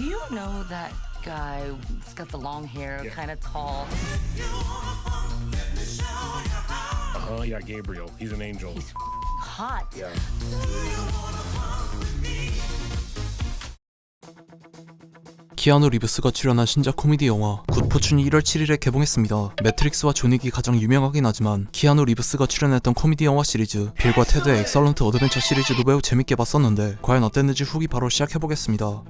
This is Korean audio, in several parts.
Do you know that guy? He's got the long hair, kind of tall. Yeah, Gabriel. He's an angel. He's hot. Yeah. 키아누 리브스가 출연한 신작 코미디 영화 굿포춘이 1월 7일에 개봉했습니다. 매트릭스와 존윅이 가장 유명하긴 하지만 키아누 리브스가 출연했던 코미디 영화 시리즈 빌과 테드의 엑설런트 어드벤처 시리즈도 매우 재밌게 봤었는데 과연 어땠는지 후기 바로 시작해보겠습니다.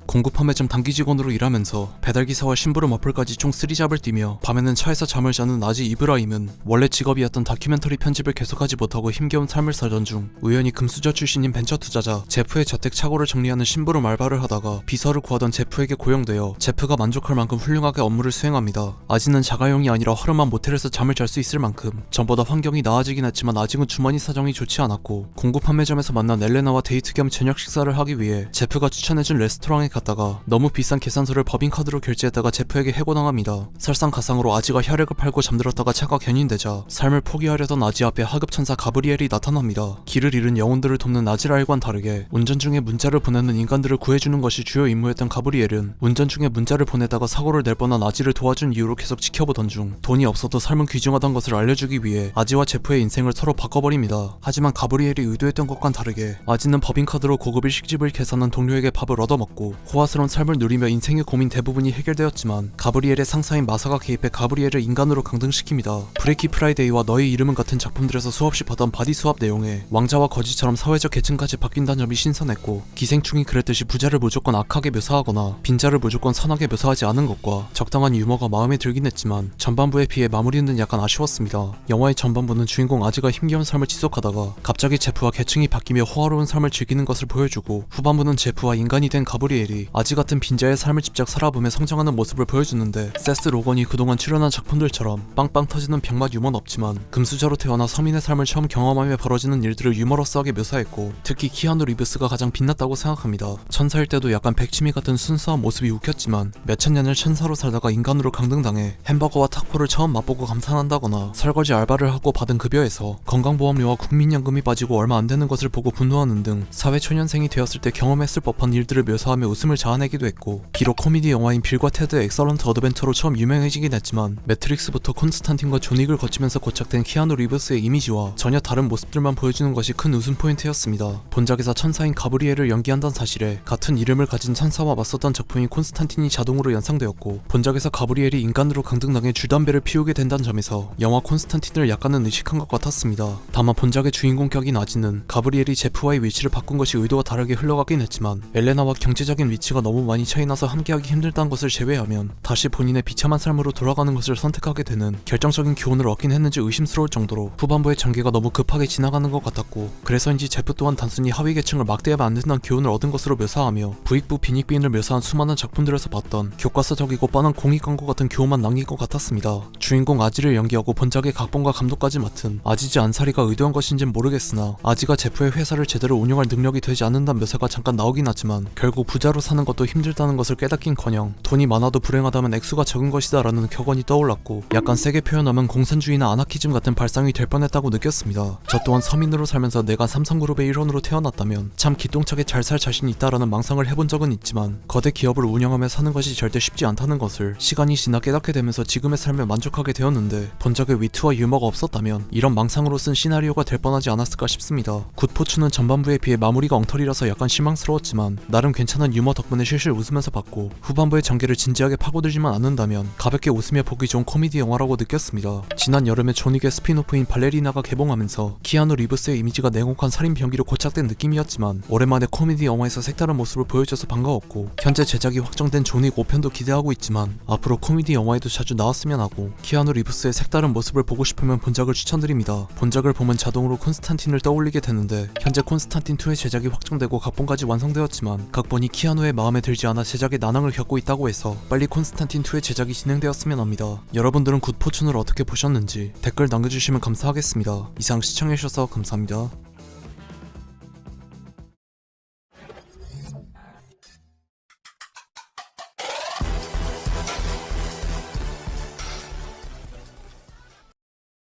공구 판매점 단기 직원으로 일하면서 배달기사와 심부름 어플까지 총 3잡을 뛰며 밤에는 차에서 잠을 자는 나지 이브라임은 원래 직업이었던 다큐멘터리 편집을 계속하지 못하고 힘겨운 삶을 살던 중 우연히 금수저 출신인 벤처 투자자 제프의 저택 착오를 정리하는 심부름 알바를 하다가 비서를 구하던 제프에게 고용되어 제프가 만족할 만큼 훌륭하게 업무를 수행합니다. 아지는 자가용이 아니라 허름한 모텔에서 잠을 잘 수 있을 만큼 전보다 환경이 나아지긴 했지만 아직은 주머니 사정이 좋지 않았고 공구 판매점에서 만난 엘레나와 데이트 겸 저녁 식사를 하기 위해 제프가 추천해준 레스토랑에 갔다가 너무 비싼 계산서를 법인카드로 결제했다가 제프에게 해고당합니다. 설상가상으로 아지가 혈액을 팔고 잠들었다가 차가 견인되자 삶을 포기하려던 아지 앞에 하급천사 가브리엘이 나타납니다. 길을 잃은 영혼들을 돕는 아지라일과는 다르게 운전 중에 문자를 보내는 인간들을 구해주는 것이 주요 임무였던 가브리엘은 운전 중에 문자를 보내다가 사고를 낼 뻔한 아지를 도와준 이유로 계속 지켜보던 중 돈이 없어도 삶은 귀중하다는 것을 알려주기 위해 아지와 제프의 인생을 서로 바꿔버립니다. 하지만 가브리엘이 의도했던 것과는 다르게 아지는 법인카드로 고급 일식집을 계산한 동료에게 밥을 얻어먹고 호화스러운 삶을 누리며 인생의 고민 대부분이 해결되었지만 가브리엘의 상사인 마사가 개입해 가브리엘을 인간으로 강등시킵니다. 브레이키 프라이데이와 너의 이름은 같은 작품들에서 수없이 봤던 바디 수합 내용에 왕자와 거지처럼 사회적 계층까지 바뀐다는 점이 신선했고 기생충이 그랬듯이 부자를 무조건 악하게 묘사하거나 빈자를 무조건 선하게 묘사하지 않은 것과 적당한 유머가 마음에 들긴 했지만 전반부에 비해 마무리는 약간 아쉬웠습니다. 영화의 전반부는 주인공 아지가 힘겨운 삶을 지속하다가 갑자기 제프와 계층이 바뀌며 호화로운 삶을 즐기는 것을 보여주고 후반부는 제프와 인간이 된 가브리엘이 아지 같은 빈자의 삶을 직접 살아보며 성장하는 모습을 보여주는데 세스 로건이 그동안 출연한 작품들처럼 빵빵 터지는 병맛 유머는 없지만 금수저로 태어나 서민의 삶을 처음 경험하며 벌어지는 일들을 유머러스하게 묘사했고 특히 키아누 리브스가 가장 빛났다고 생각합니다. 천사일 때도 약간 백치미 같은 순수한 모습이 웃겼지만 몇천 년을 천사로 살다가 인간으로 강등당해 햄버거와 타코를 처음 맛보고 감탄한다거나 설거지 알바를 하고 받은 급여에서 건강보험료와 국민연금이 빠지고 얼마 안 되는 것을 보고 분노하는 등 사회초년생이 되었을 때 경험했을 법한 일들을 묘사하며 웃음을 자아내기도 했고 비록 코미디 영화인 빌과 테드의 엑설런트 어드벤처로 처음 유명해지긴 했지만 매트릭스부터 콘스탄틴과 존윅을 거치면서 고착된 키아누 리브스의 이미지와 전혀 다른 모습들만 보여주는 것이 큰 웃음 포인트였습니다. 본작에서 천사인 가브리엘을 연기한다는 사실에 같은 이름을 가진 천사와 맞섰던 작품인 콘스탄틴이 자동으로 연상되었고 본작에서 가브리엘이 인간으로 강등당해 줄담배를 피우게 된다는 점에서 영화 콘스탄틴을 약간은 의식한 것 같았습니다. 다만 본작의 주인공 격인 아지는 가브리엘이 제프와의 위치를 바꾼 것이 의도와 다르게 흘러가긴 했지만 엘레나와 경제적인 위치가 너무 많이 차이나서 함께하기 힘들다는 것을 제외하면 다시 본인의 비참한 삶으로 돌아가는 것을 선택하게 되는 결정적인 교훈을 얻긴 했는지 의심스러울 정도로 후반부의 전개가 너무 급하게 지나가는 것 같았고 그래서인지 제프 또한 단순히 하위 계층을 막대하면 안 된다는 교훈을 얻은 것으로 묘사하며 부익부 빈익빈을 묘사한 수많은 작품들에서 봤던 교과서적이고 뻔한 공익 광고 같은 교훈만 남긴 것 같았습니다. 주인공 아지를 연기하고 본작의 각본과 감독까지 맡은 아지즈 안사리가 의도한 것인진 모르겠으나 아지가 제프의 회사를 제대로 운영할 능력이 되지 않는다는 묘사가 잠깐 나오긴 하지만 결국 부자로 사는 것도 힘들다는 것을 깨닫긴커녕 돈이 많아도 불행하다면 액수가 적은 것이다 라는 격언이 떠올랐고 약간 세게 표현하면 공산주의나 아나키즘 같은 발상이 될 뻔했다고 느꼈습니다. 저 또한 서민으로 살면서 내가 삼성그룹의 일원으로 태어났다면 참 기똥차게 잘 살 자신이 있다라는 망상을 해본 적은 있지만 거대 기업을 운영하며 사는 것이 절대 쉽지 않다는 것을 시간이 지나 깨닫게 되면서 지금의 삶에 만족하게 되었는데 본작의 위트와 유머가 없었다면 이런 망상으로 쓴 시나리오가 될 뻔하지 않았을까 싶습니다. 굿포춘은 전반부에 비해 마무리가 엉터리라서 약간 실망스러웠지만 나름 괜찮은 유머 덕분에 실실 웃으면서 봤고 후반부의 전개를 진지하게 파고들지만 않는다면 가볍게 웃으며 보기 좋은 코미디 영화라고 느꼈습니다. 지난 여름에 존윅의 스피노프인 발레리나가 개봉하면서 키아누 리브스의 이미지가 냉혹한 살인 병기로 고착된 느낌이었지만 오랜만에 코미디 영화에서 색다른 모습을 보여줘서 반가웠고 현재 제작이 확정된 존윅 5편도 기대하고 있지만 앞으로 코미디 영화에도 자주 나왔으면 하고 키아누 리브스의 색다른 모습을 보고 싶으면 본작을 추천드립니다. 본작을 보면 자동으로 콘스탄틴을 떠올리게 되는데 현재 콘스탄틴 2의 제작이 확정되고 각본까지 완성되었지만 각본이 키아누의 마음에 들지 않아 제작에 난항을 겪고 있다고 해서 빨리 콘스탄틴 2의 제작이 진행되었으면 합니다. 여러분들은 굿포춘을 어떻게 보셨는지 댓글 남겨주시면 감사하겠습니다. 이상 시청해주셔서 감사합니다.